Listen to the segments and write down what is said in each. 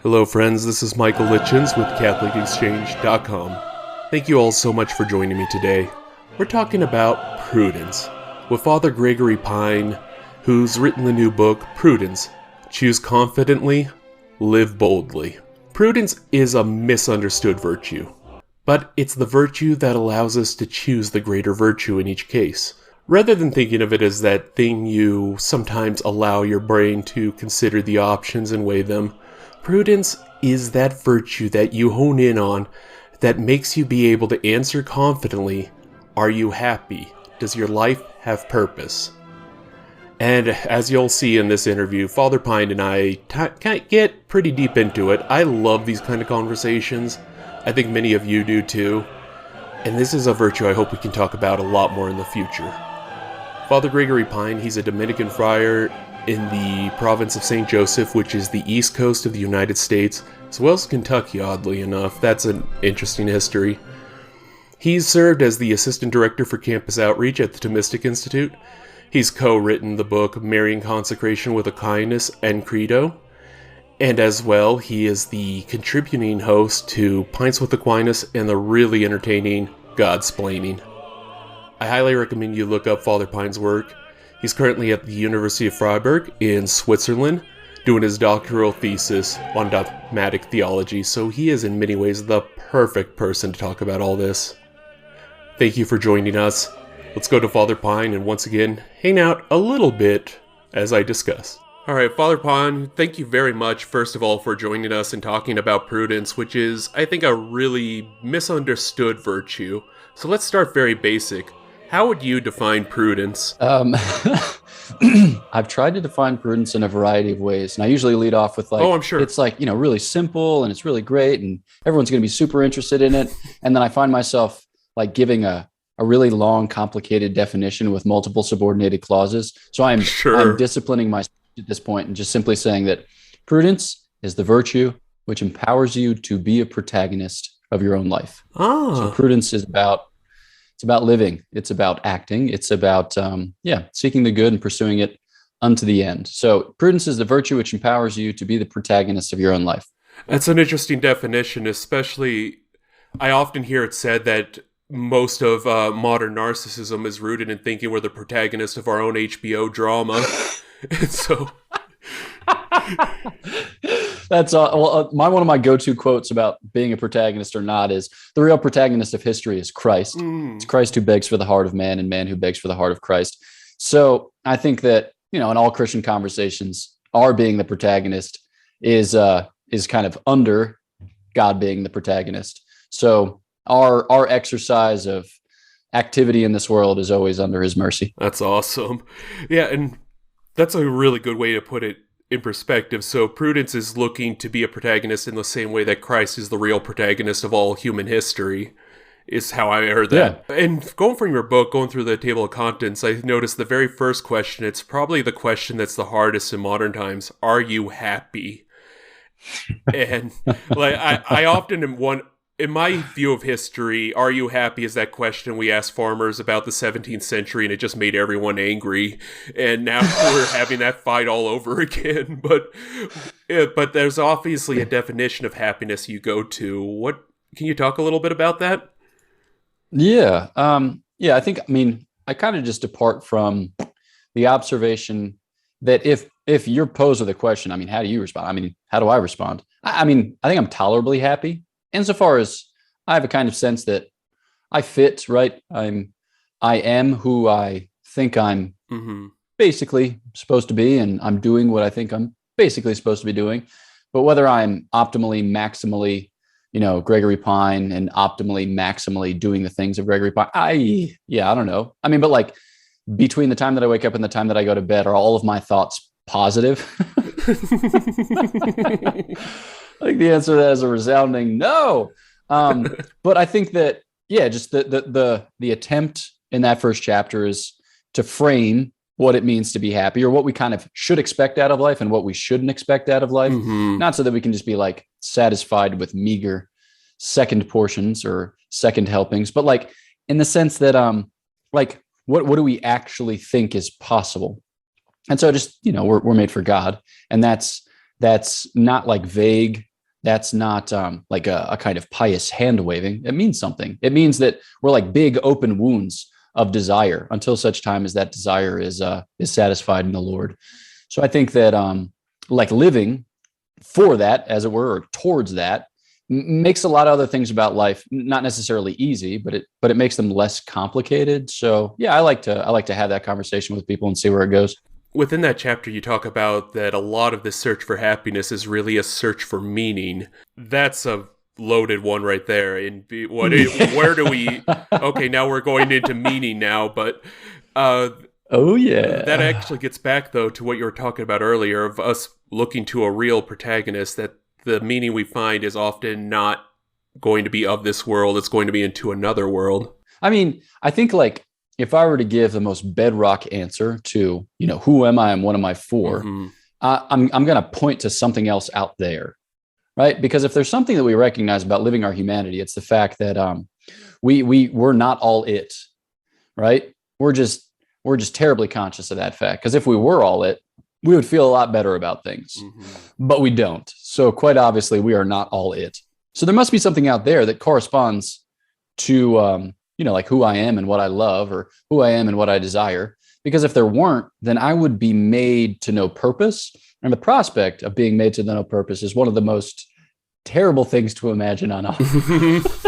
Hello friends, this is Michael Litchens with CatholicExchange.com. Thank you all so much for joining me today. We're talking about Prudence with Father Gregory Pine, who's written the new book, Prudence, Choose Confidently, Live Boldly. Prudence is a misunderstood virtue, but it's the virtue that allows us to choose the greater virtue in each case. Rather than thinking of it as that thing you sometimes allow your brain to consider the options and weigh them, Prudence is that virtue that you hone in on that makes you be able to answer confidently, are you happy? Does your life have purpose? And as you'll see in this interview, Father Pine and I get pretty deep into it. I love these kind of conversations. I think many of you do too. And this is a virtue I hope we can talk about a lot more in the future. Father Gregory Pine, he's a Dominican friar in the province of St. Joseph, which is the east coast of the United States, as well as Kentucky, oddly enough. That's an interesting history. He's served as the assistant director for campus outreach at the Thomistic Institute. He's co-written the book Marian Consecration With Aquinas and Credo. And as well, he is the contributing host to Pints with Aquinas and the really entertaining Godsplaining. I highly recommend you look up Father Pine's work. He's currently at the University of Freiburg in Switzerland, doing his doctoral thesis on dogmatic theology, so he is in many ways the perfect person to talk about all this. Thank you for joining us. Let's go to Father Pine and once again, hang out a little bit as I discuss. Alright, Father Pine, thank you very much, first of all, for joining us and talking about prudence, which is, I think, a really misunderstood virtue. So let's start very basic. How would you define prudence? I've tried to define prudence in a variety of ways, and I usually lead off with I'm sure. It's really simple and it's really great, and everyone's going to be super interested in it. And then I find myself giving a really long, complicated definition with multiple subordinated clauses. So I'm disciplining myself at this point and just simply saying that prudence is the virtue which empowers you to be a protagonist of your own life. So prudence is about living. It's about acting. It's about, seeking the good and pursuing it unto the end. So prudence is the virtue which empowers you to be the protagonist of your own life. That's an interesting definition, especially I often hear it said that most of modern narcissism is rooted in thinking we're the protagonist of our own HBO drama. And so... That's one of my go-to quotes about being a protagonist or not is the real protagonist of history is Christ. It's Christ who begs for the heart of man and man who begs for the heart of Christ. So I think that, in all Christian conversations, our being the protagonist is kind of under God being the protagonist. So our exercise of activity in this world is always under his mercy. That's awesome. Yeah, and that's a really good way to put it in perspective. So prudence is looking to be a protagonist in the same way that Christ is the real protagonist of all human history, is how I heard that. Yeah. And going from your book, going through the table of contents, I noticed the very first question, it's probably the question that's the hardest in modern times. Are you happy? And I often am one... In my view of history, are you happy is that question we asked farmers about the 17th century, and it just made everyone angry. And now we're having that fight all over again. But there's obviously a definition of happiness you go to. Can you talk a little bit about that? Yeah. I kind of just depart from the observation that if you're posed with a question, how do you respond? How do I respond? I think I'm tolerably happy. Insofar as I have a kind of sense that I fit, right? I am who I think I'm basically supposed to be, and I'm doing what I think I'm basically supposed to be doing. But whether I'm optimally, maximally, Gregory Pine, and optimally, maximally doing the things of Gregory Pine, I don't know. But between the time that I wake up and the time that I go to bed, are all of my thoughts positive? I think the answer to that is a resounding no. But I think that, just the attempt in that first chapter is to frame what it means to be happy, or what we kind of should expect out of life and what we shouldn't expect out of life. Not so that we can just be satisfied with meager second portions or second helpings, but in the sense that, what do we actually think is possible? And so just, we're made for God, and that's not vague that's not like a kind of pious hand waving. It means something. It means that we're like big open wounds of desire until such time as that desire is satisfied in the Lord. So I think that like living for that, as it were, or towards that, makes a lot of other things about life not necessarily easy, but it makes them less complicated. So yeah, I like to have that conversation with people and see where it goes. Within that chapter, you talk about that a lot of the search for happiness is really a search for meaning. That's a loaded one right there. And where do we? Okay, now we're going into meaning now, but oh yeah, that actually gets back though to what you were talking about earlier of us looking to a real protagonist. That the meaning we find is often not going to be of this world; it's going to be into another world. I mean, I think like, if I were to give the most bedrock answer to, who am I and what am I for, Mm-hmm. I'm going to point to something else out there, right? Because if there's something that we recognize about living our humanity, it's the fact that we're not all it, right? We're just terribly conscious of that fact. Because if we were all it, we would feel a lot better about things, but we don't. So quite obviously, we are not all it. So there must be something out there that corresponds to like who I am and what I love, or who I am and what I desire. Because if there weren't, then I would be made to know purpose. And the prospect of being made to know purpose is one of the most terrible things to imagine on earth.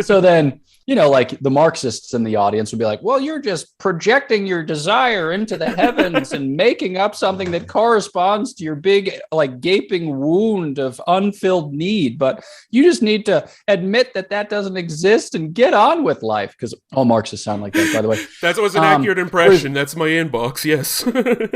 So then, like the Marxists in the audience would be like, well, you're just projecting your desire into the heavens and making up something that corresponds to your big, like, gaping wound of unfilled need. But you just need to admit that doesn't exist and get on with life. Because all Marxists sound like that, by the way. That was an accurate impression. That's my inbox. Yes.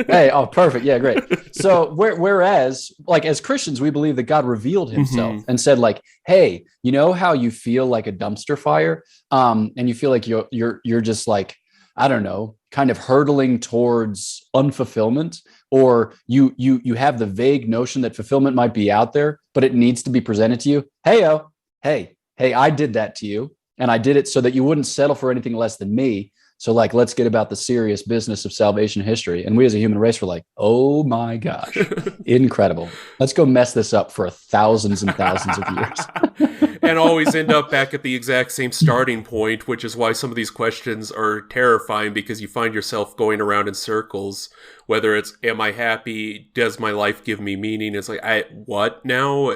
Hey, oh, perfect. Yeah, great. So whereas, like, as Christians, we believe that God revealed himself and said, like, hey, you know how you feel like a dumpster fire? And you feel like you're just like, I don't know, kind of hurtling towards unfulfillment, or you have the vague notion that fulfillment might be out there, but it needs to be presented to you. Hey, I did that to you, and I did it so that you wouldn't settle for anything less than me. So like, let's get about the serious business of salvation history. And we as a human race were like, oh my gosh, incredible. Let's go mess this up for thousands and thousands of years. And always end up back at the exact same starting point, which is why some of these questions are terrifying, because you find yourself going around in circles, whether it's, am I happy? Does my life give me meaning? It's like, what now?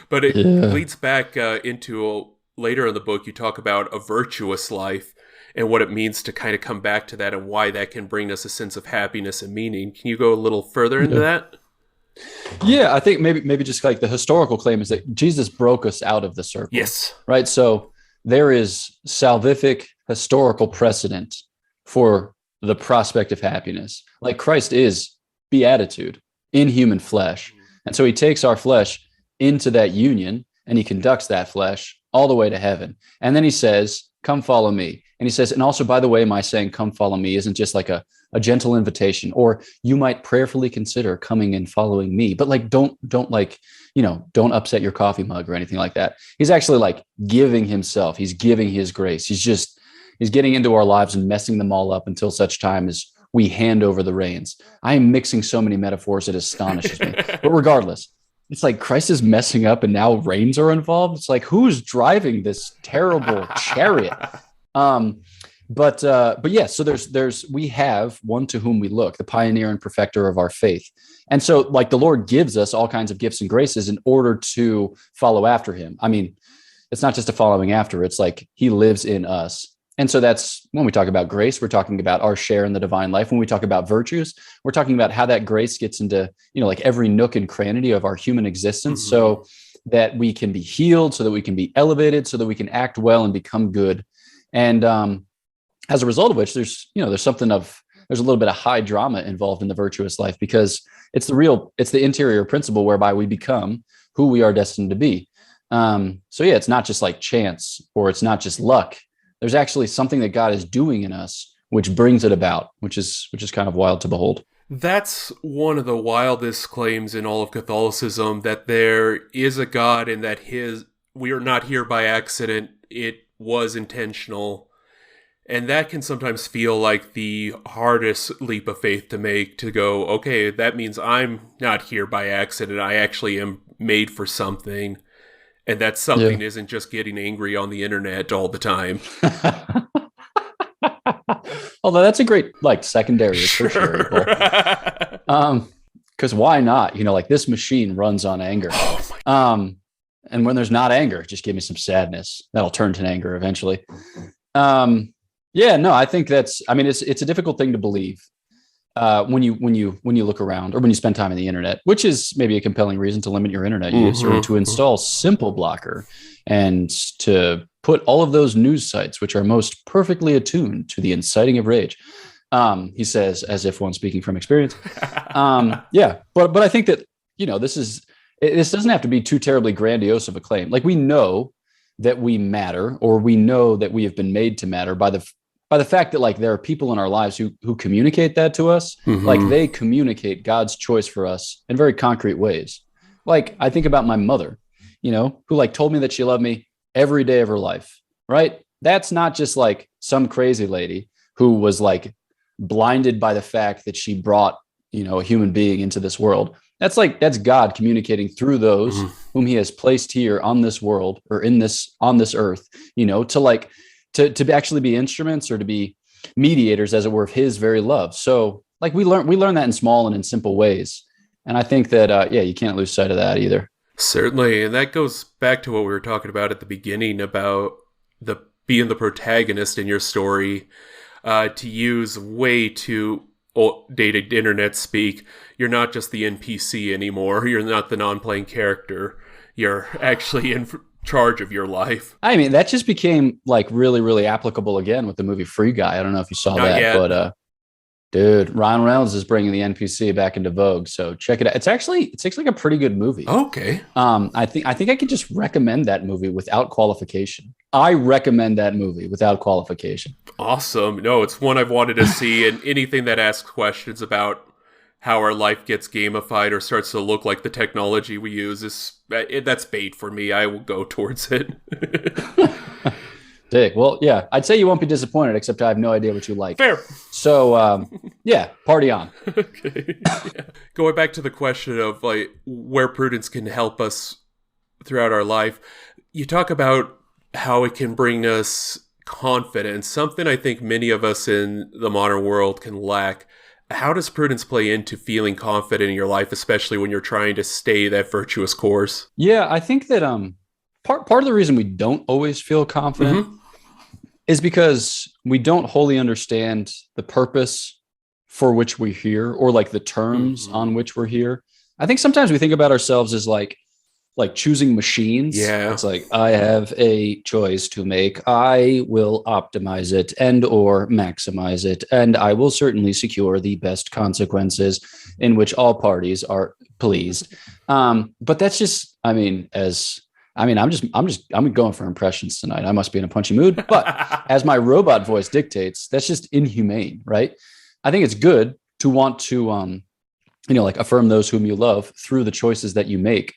But it leads back into later in the book, you talk about a virtuous life and what it means to kind of come back to that and why that can bring us a sense of happiness and meaning. Can you go a little further into that? Yeah, I think maybe just like the historical claim is that Jesus broke us out of the circle. Yes. Right. So there is salvific historical precedent for the prospect of happiness. Like Christ is beatitude in human flesh. And so he takes our flesh into that union and he conducts that flesh all the way to heaven. And then he says, come follow me. And he says, and also, by the way, my saying, come follow me isn't just like a gentle invitation, or you might prayerfully consider coming and following me, but like, don't like, don't upset your coffee mug or anything like that. He's actually like giving himself. He's giving his grace. He's getting into our lives and messing them all up until such time as we hand over the reins. I am mixing so many metaphors, it astonishes me. But regardless, it's like Christ is messing up and now reins are involved. It's like, who's driving this terrible chariot? But yeah, so we have one to whom we look, the pioneer and perfecter of our faith. And so like the Lord gives us all kinds of gifts and graces in order to follow after him. I mean, it's not just a following after, it's like he lives in us. And so that's when we talk about grace, we're talking about our share in the divine life. When we talk about virtues, we're talking about how that grace gets into, like every nook and cranny of our human existence, so that we can be healed, so that we can be elevated, so that we can act well and become good. And as a result of which, there's a little bit of high drama involved in the virtuous life, because it's the interior principle whereby we become who we are destined to be. So yeah, it's not just like chance, or it's not just luck. There's actually something that God is doing in us, which brings it about, which is kind of wild to behold. That's one of the wildest claims in all of Catholicism, that there is a God and that we are not here by accident. It was intentional. And that can sometimes feel like the hardest leap of faith to make, to go, okay, that means I'm not here by accident. I actually am made for something, and that something isn't just getting angry on the internet all the time. Although that's a great like secondary or tertiary goal. Because why not? You know, like this machine runs on anger. And when there's not anger, just give me some sadness. That'll turn to anger eventually. I think that's, I mean, it's a difficult thing to believe when you look around or when you spend time on the internet, which is maybe a compelling reason to limit your internet use or to install Simple Blocker and to put all of those news sites, which are most perfectly attuned to the inciting of rage. He says, as if one speaking from experience. But I think that, you know, this doesn't have to be too terribly grandiose of a claim. Like we know that we matter, or we know that we have been made to matter by the fact that like there are people in our lives who communicate that to us. Like they communicate God's choice for us in very concrete ways. Like I think about my mother, you know, who like told me that she loved me every day of her life, right? That's not just like some crazy lady who was like blinded by the fact that she brought, you know, a human being into this world. That's God communicating through those whom he has placed here on this world or on this earth, you know, to actually be instruments or to be mediators, as it were, of his very love. So like we learn that in small and in simple ways. And I think that, you can't lose sight of that either. Certainly. And that goes back to what we were talking about at the beginning about being the protagonist in your story, to use way too dated internet speak. You're not just the NPC anymore. You're not the non-playing character. You're actually in charge of your life. I mean, that just became like really, really applicable again with the movie Free Guy. I don't know if you saw that, yet. But dude, Ryan Reynolds is bringing the NPC back into vogue. So check it out. It's like a pretty good movie. Okay. I think I could just recommend that movie without qualification. I recommend that movie without qualification. Awesome. No, it's one I've wanted to see, and anything that asks questions about how our life gets gamified or starts to look like the technology we use that's bait for me. I will go towards it. Dick. Well, yeah, I'd say you won't be disappointed, except I have no idea what you like. Fair. So, party on. Okay. Yeah. Going back to the question of like where Prudence can help us throughout our life, you talk about how it can bring us confidence, something I think many of us in the modern world can lack. How does Prudence play into feeling confident in your life, especially when you're trying to stay that virtuous course? Yeah, I think that part of the reason we don't always feel confident is because we don't wholly understand the purpose for which we're here, or like the terms on which we're here. I think sometimes we think about ourselves as like choosing machines. Yeah. It's like, I have a choice to make. I will optimize it and or maximize it. And I will certainly secure the best consequences in which all parties are pleased. But that's just, I'm going for impressions tonight. I must be in a punchy mood, but as my robot voice dictates, that's just inhumane, right? I think it's good to want to, affirm those whom you love through the choices that you make.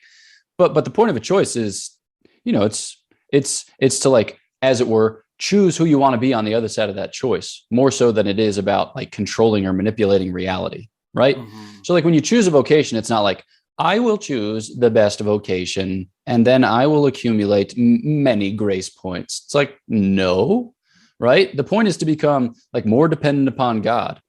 But the point of a choice is, it's to like, as it were, choose who you want to be on the other side of that choice, more so than it is about like controlling or manipulating reality, right? So like when you choose a vocation, it's not like, I will choose the best vocation and then I will accumulate many grace points. It's like, no, right? The point is to become like more dependent upon God,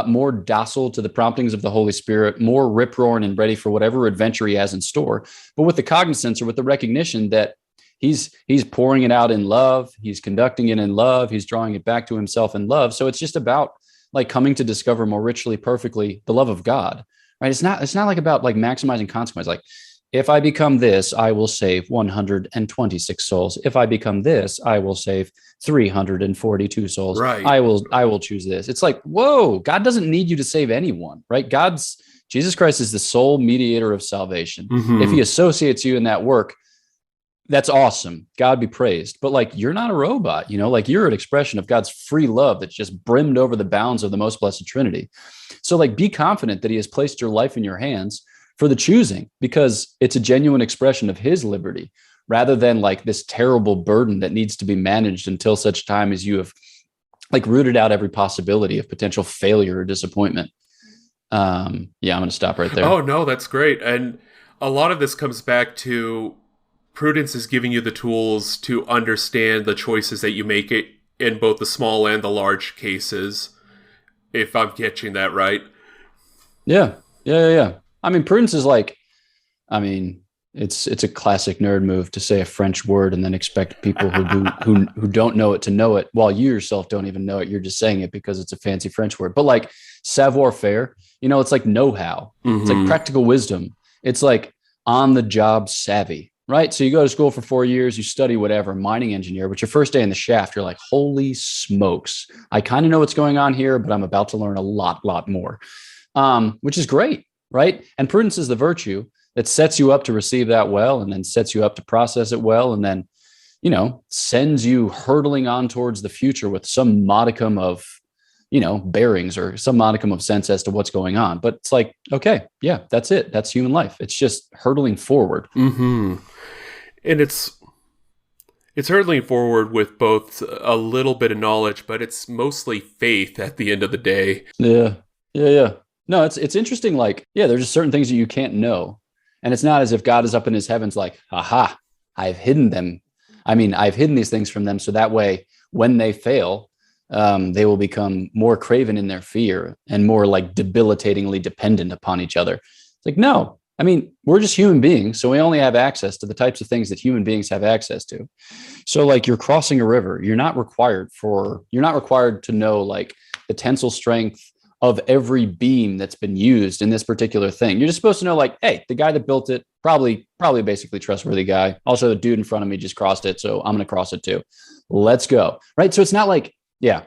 more docile to the promptings of the Holy Spirit, more rip-roaring and ready for whatever adventure he has in store, but with the cognizance or with the recognition that he's pouring it out in love, he's conducting it in love, he's drawing it back to himself in love. So it's just about like coming to discover more richly, perfectly the love of God, right? It's not like about like maximizing consequence. Like if I become this, I will save 126 souls. If I become this, I will save 342 souls. Right. I will choose this. It's like, whoa, God doesn't need you to save anyone, right? Jesus Christ is the sole mediator of salvation. If he associates you in that work, that's awesome. God be praised. But like, you're not a robot, like you're an expression of God's free love that's just brimmed over the bounds of the most blessed Trinity. So like, be confident that he has placed your life in your hands for the choosing, because it's a genuine expression of his liberty, rather than like this terrible burden that needs to be managed until such time as you have like rooted out every possibility of potential failure or disappointment. I'm going to stop right there. Oh no, that's great. And a lot of this comes back to Prudence is giving you the tools to understand the choices that you make it in both the small and the large cases, if I'm catching that right. Yeah. I mean, Prudence is like, I mean, it's a classic nerd move to say a French word and then expect people who don't know it to know it, while you yourself don't even know it. You're just saying it because it's a fancy French word. But like savoir faire, it's like know-how. Mm-hmm. It's like practical wisdom. It's like on the job savvy, right? So you go to school for 4 years, you study whatever, mining engineer, but your first day in the shaft, you're like, holy smokes, I kind of know what's going on here, but I'm about to learn a lot more, which is great, right? And prudence is the virtue that sets you up to receive that well, and then sets you up to process it well, and then, sends you hurtling on towards the future with some modicum of, bearings or some modicum of sense as to what's going on. But it's like, okay, yeah, that's it. That's human life. It's just hurtling forward. Mm-hmm. And it's hurtling forward with both a little bit of knowledge, but it's mostly faith at the end of the day. Yeah. No, it's interesting. Like, yeah, there's just certain things that you can't know. And it's not as if God is up in his heavens like, aha, I've hidden them. I mean, I've hidden these things from them so that way when they fail, they will become more craven in their fear and more like debilitatingly dependent upon each other. It's like, no, I mean, we're just human beings. So we only have access to the types of things that human beings have access to. So like you're crossing a river, you're not required to know like the tensile strength of every beam that's been used in this particular thing. You're just supposed to know like, hey, the guy that built it, probably basically trustworthy guy. Also, the dude in front of me just crossed it, so I'm going to cross it too. Let's go. Right. So it's not like, yeah,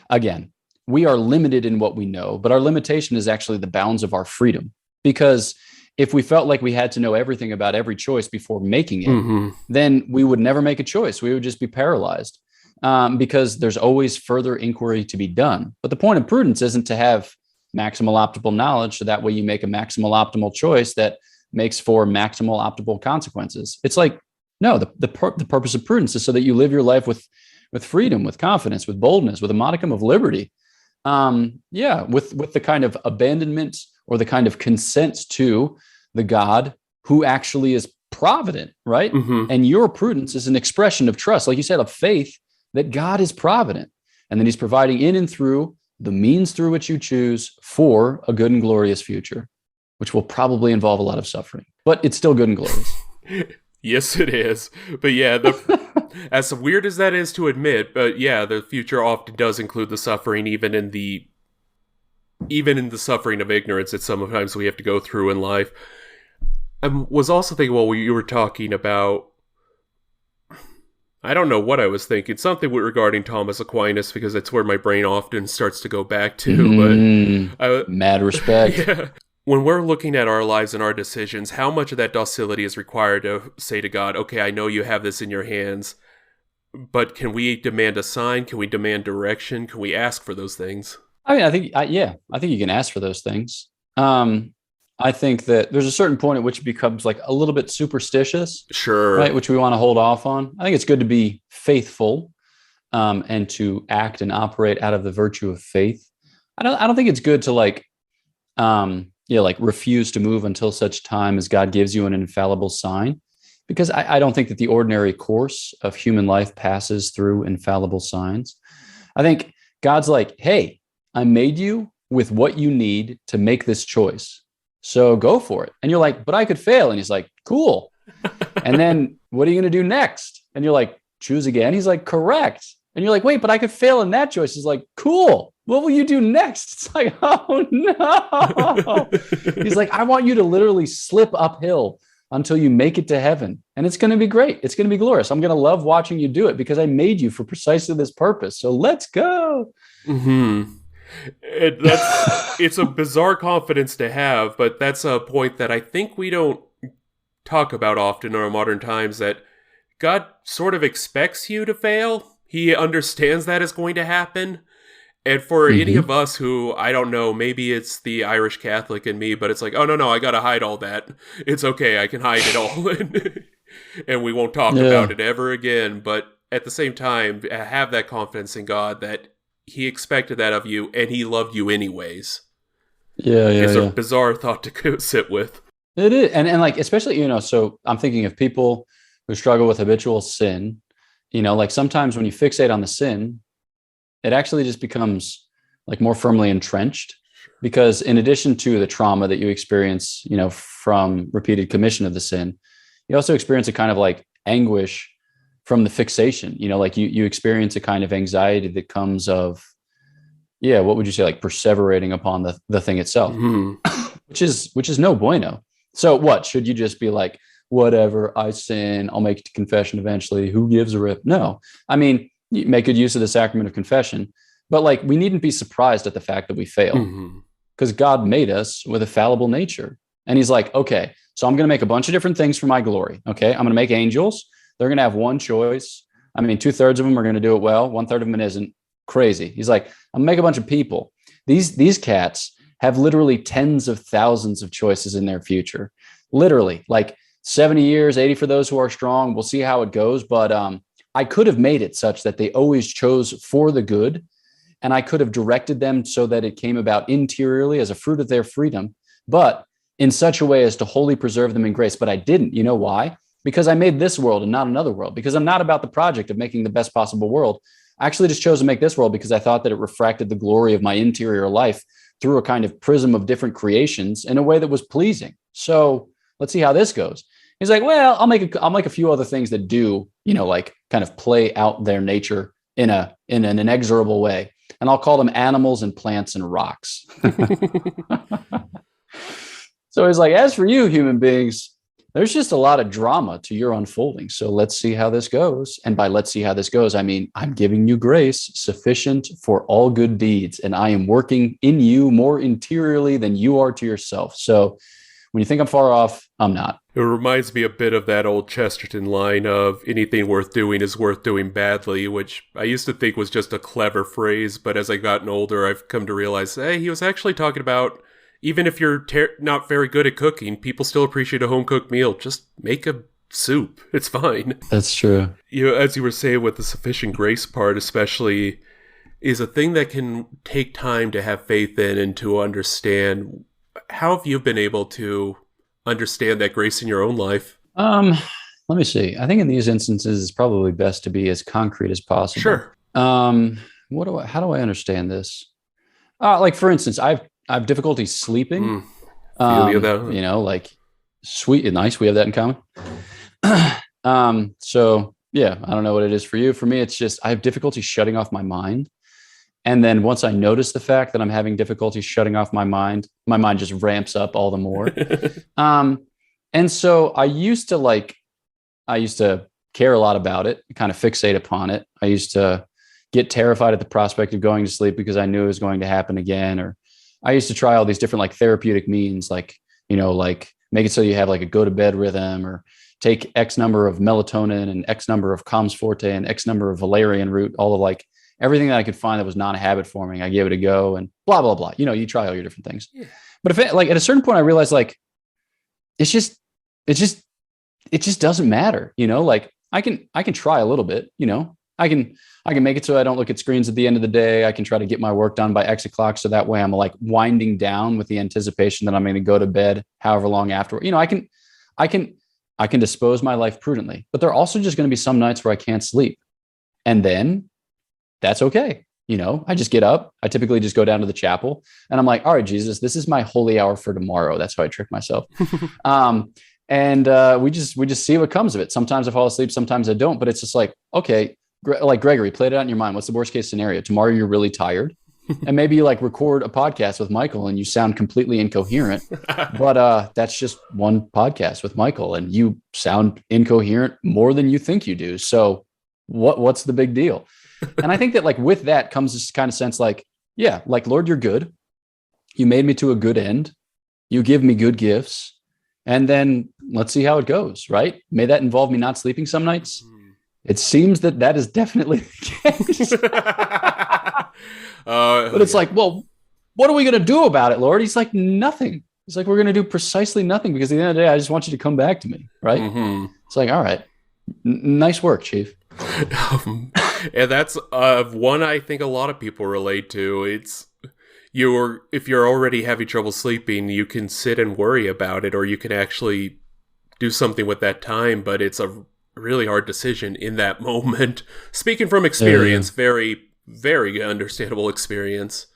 again, we are limited in what we know, but our limitation is actually the bounds of our freedom. Because if we felt like we had to know everything about every choice before making it, then we would never make a choice. We would just be paralyzed. Because there's always further inquiry to be done. But the point of prudence isn't to have maximal optimal knowledge, so that way you make a maximal optimal choice that makes for maximal optimal consequences. It's like, no, the purpose of prudence is so that you live your life with freedom, with confidence, with boldness, with a modicum of liberty. With the kind of abandonment or the kind of consent to the God who actually is provident, right? Mm-hmm. And your prudence is an expression of trust, like you said, of faith, that God is provident, and that he's providing in and through the means through which you choose for a good and glorious future, which will probably involve a lot of suffering, but it's still good and glorious. Yes, it is. But yeah, as weird as that is to admit, but yeah, the future often does include the suffering, even in the suffering of ignorance that sometimes we have to go through in life. I was also thinking while you were talking about, I don't know what I was thinking. Something regarding Thomas Aquinas, because that's where my brain often starts to go back to. But mad respect. Yeah. When we're looking at our lives and our decisions, how much of that docility is required to say to God, okay, I know you have this in your hands, but can we demand a sign? Can we demand direction? Can we ask for those things? I mean, I think you can ask for those things. I think that there's a certain point at which it becomes like a little bit superstitious, sure, right? Which we want to hold off on. I think it's good to be faithful, and to act and operate out of the virtue of faith. I don't think it's good to like refuse to move until such time as God gives you an infallible sign, because I don't think that the ordinary course of human life passes through infallible signs. I think God's like, hey, I made you with what you need to make this choice. So go for it. And you're like, but I could fail. And he's like, cool. And then what are you going to do next? And you're like, choose again. He's like, correct. And you're like, wait, but I could fail in that choice. He's like, cool. What will you do next? It's like, oh no. He's like, I want you to literally slip uphill until you make it to heaven. And it's going to be great. It's going to be glorious. I'm going to love watching you do it because I made you for precisely this purpose. So let's go. Mm-hmm. It's a bizarre confidence to have, but that's a point that I think we don't talk about often in our modern times, that God sort of expects you to fail. He understands that is going to happen. And for any of us who, I don't know, maybe it's the Irish Catholic in me, but it's like, oh, no, I got to hide all that. It's okay, I can hide it all. And we won't talk about it ever again. But at the same time, have that confidence in God that he expected that of you, and he loved you anyways. Yeah. It's a bizarre thought to sit with. It is. And like, especially, so I'm thinking of people who struggle with habitual sin, like sometimes when you fixate on the sin, it actually just becomes like more firmly entrenched because in addition to the trauma that you experience, from repeated commission of the sin, you also experience a kind of like anguish from the fixation, like you experience a kind of anxiety that comes of, yeah, what would you say, like perseverating upon the thing itself, which is no bueno. So what, should you just be like, whatever, I sin, I'll make it to confession eventually, who gives a rip? No, I mean, you make good use of the sacrament of confession, but like, we needn't be surprised at the fact that we fail because God made us with a fallible nature. And he's like, okay, so I'm going to make a bunch of different things for my glory. Okay. I'm going to make angels. They're going to have one choice. I mean, 2/3 of them are going to do it well. 1/3 of them isn't. Crazy. He's like, I'm gonna make a bunch of people. These cats have literally tens of thousands of choices in their future. Literally, like 70 years, 80 for those who are strong. We'll see how it goes. But I could have made it such that they always chose for the good. And I could have directed them so that it came about interiorly as a fruit of their freedom, but in such a way as to wholly preserve them in grace. But I didn't. You know why? Because I made this world and not another world. Because I'm not about the project of making the best possible world. I actually just chose to make this world because I thought that it refracted the glory of my interior life through a kind of prism of different creations in a way that was pleasing. So let's see how this goes. He's like, well, I'll make a few other things that do, like kind of play out their nature in an inexorable way. And I'll call them animals and plants and rocks. So he's like, as for you, human beings, there's just a lot of drama to your unfolding. So let's see how this goes. And by let's see how this goes, I mean, I'm giving you grace sufficient for all good deeds. And I am working in you more interiorly than you are to yourself. So when you think I'm far off, I'm not. It reminds me a bit of that old Chesterton line of anything worth doing is worth doing badly, which I used to think was just a clever phrase. But as I've gotten older, I've come to realize, hey, he was actually talking about even if you're not very good at cooking, people still appreciate a home-cooked meal. Just make a soup. It's fine. That's true. As you were saying with the sufficient grace part especially, is a thing that can take time to have faith in and to understand. How have you been able to understand that grace in your own life? Let me see. I think in these instances, it's probably best to be as concrete as possible. Sure. How do I understand this? Like for instance, I have difficulty sleeping. Like sweet and nice. We have that in common. So yeah, I don't know what it is for you. For me, it's just, I have difficulty shutting off my mind. And then once I notice the fact that I'm having difficulty shutting off my mind just ramps up all the more. And so I used to care a lot about it, kind of fixate upon it. I used to get terrified at the prospect of going to sleep because I knew it was going to happen again. Or I used to try all these different like therapeutic means, like make it so you have like a go to bed rhythm, or take X number of melatonin and X number of Coms Forte and X number of valerian root, all of like everything that I could find that was non-habit forming. I gave it a go and blah, blah, blah. You try all your different things. Yeah. But if at a certain point I realized like, it just doesn't matter. Like I can try a little bit, I can make it so I don't look at screens at the end of the day. I can try to get my work done by X o'clock. So that way I'm like winding down with the anticipation that I'm going to go to bed however long after, I can dispose my life prudently, but there are also just going to be some nights where I can't sleep. And then that's okay. I just get up. I typically just go down to the chapel and I'm like, all right, Jesus, this is my holy hour for tomorrow. That's how I trick myself. And we just see what comes of it. Sometimes I fall asleep, sometimes I don't, but it's just like, okay, like Gregory, play it out in your mind. What's the worst case scenario? Tomorrow you're really tired and maybe you like record a podcast with Michael and you sound completely incoherent, but that's just one podcast with Michael and you sound incoherent more than you think you do. So what's the big deal? And I think that like with that comes this kind of sense like, yeah, like, Lord, you're good. You made me to a good end. You give me good gifts. And then let's see how it goes, right? May that involve me not sleeping some nights? It seems that is definitely the case. But it's like, well, what are we going to do about it, Lord? He's like, nothing. He's like, we're going to do precisely nothing because at the end of the day, I just want you to come back to me, right? Mm-hmm. It's like, all right, nice work, Chief. And that's one I think a lot of people relate to. if you're already having trouble sleeping, you can sit and worry about it, or you can actually do something with that time, but it's a really hard decision in that moment. Speaking from experience, very, very understandable experience.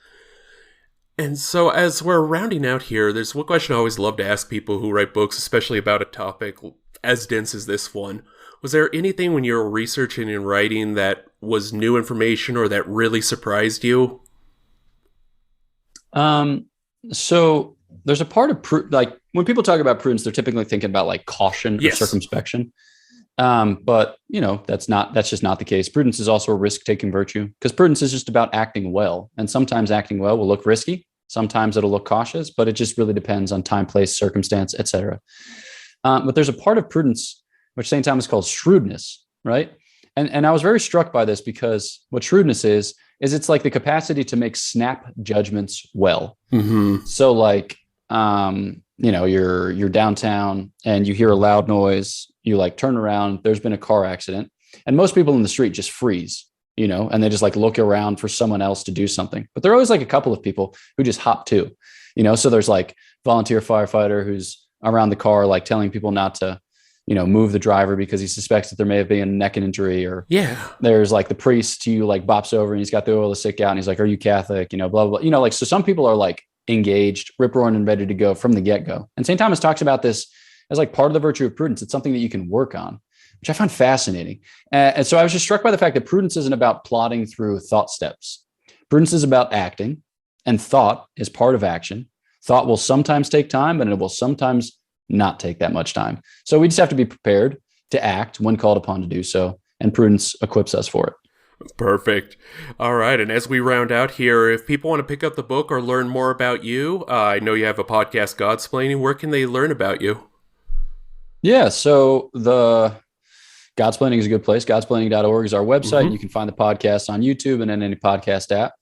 And so as we're rounding out here, there's one question I always love to ask people who write books, especially about a topic as dense as this one. Was there anything when you were researching and writing that was new information or that really surprised you? So there's a part of like when people talk about prudence, they're typically thinking about like caution or circumspection. But that's just not the case. Prudence is also a risk-taking virtue, because prudence is just about acting well. And sometimes acting well will look risky. Sometimes it'll look cautious, but it just really depends on time, place, circumstance, etc. But there's a part of prudence, which St. Thomas calls shrewdness, right? And I was very struck by this, because what shrewdness is it's like the capacity to make snap judgments well. Mm-hmm. So like, you're downtown and you hear a loud noise, you like turn around, there's been a car accident, and most people in the street just freeze, and they just like look around for someone else to do something. But there are always like a couple of people who just hop too, so there's like volunteer firefighter who's around the car, like telling people not to, move the driver because he suspects that there may have been a neck injury, or there's like the priest who like bops over and he's got the oil of sick out and he's like, "Are you Catholic?" Blah, blah, blah. Like, so some people are like engaged, rip-roaring and ready to go from the get-go. And St. Thomas talks about this as like part of the virtue of prudence. It's something that you can work on, which I find fascinating. And so I was just struck by the fact that prudence isn't about plodding through thought steps. Prudence is about acting, and thought is part of action. Thought will sometimes take time, and it will sometimes not take that much time. So we just have to be prepared to act when called upon to do so, and prudence equips us for it. Perfect. All right. And as we round out here, if people want to pick up the book or learn more about you, I know you have a podcast, Godsplaining. Where can they learn about you? Yeah. So the Godsplaining is a good place. Godsplaining.org is our website. Mm-hmm. You can find the podcast on YouTube and in any podcast app.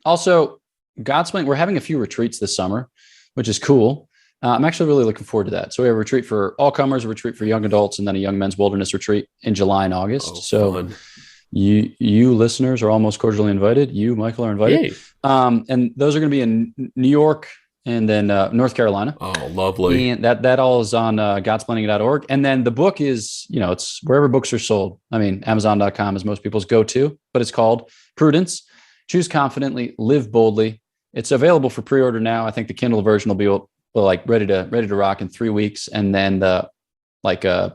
Also, Godsplaining, we're having a few retreats this summer, which is cool. I'm actually really looking forward to that. So we have a retreat for all comers, a retreat for young adults, and then a young men's wilderness retreat in July and August. Fun. You listeners are almost cordially invited. You, Michael, are invited. And those are going to be in New York and then North Carolina. Oh, lovely. And that all is on godsplaining.org. And then the book is, it's wherever books are sold. I mean, Amazon.com is most people's go-to, but it's called Prudence. Choose confidently, live boldly. It's available for pre-order now. I think the Kindle version will be like ready to rock in 3 weeks. And then the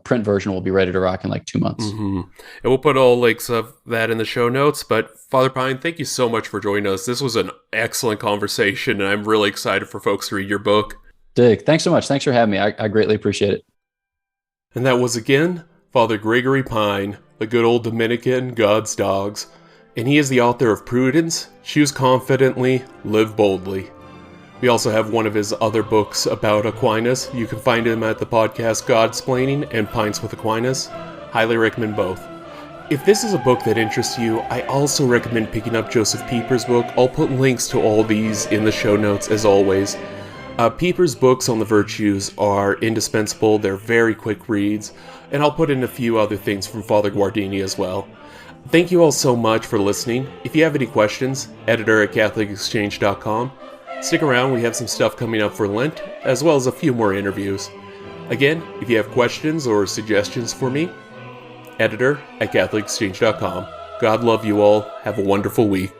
print version will be ready to rock in like 2 months. Mm-hmm. And we'll put all links of that in the show notes. But Father Pine, thank you so much for joining us. This was an excellent conversation, and I'm really excited for folks to read your book. Dig, thanks so much. Thanks for having me. I greatly appreciate it. And that was again Father Gregory Pine, the good old Dominican, God's dogs. And he is the author of Prudence, Choose Confidently, Live Boldly. We also have one of his other books about Aquinas. You can find him at the podcast Godsplaining and Pints with Aquinas. Highly recommend both. If this is a book that interests you, I also recommend picking up Joseph Pieper's book. I'll put links to all these in the show notes as always. Pieper's books on the virtues are indispensable. They're very quick reads. And I'll put in a few other things from Father Guardini as well. Thank you all so much for listening. If you have any questions, editor@catholicexchange.com. Stick around, we have some stuff coming up for Lent, as well as a few more interviews. Again, if you have questions or suggestions for me, editor@catholicexchange.com. God love you all. Have a wonderful week.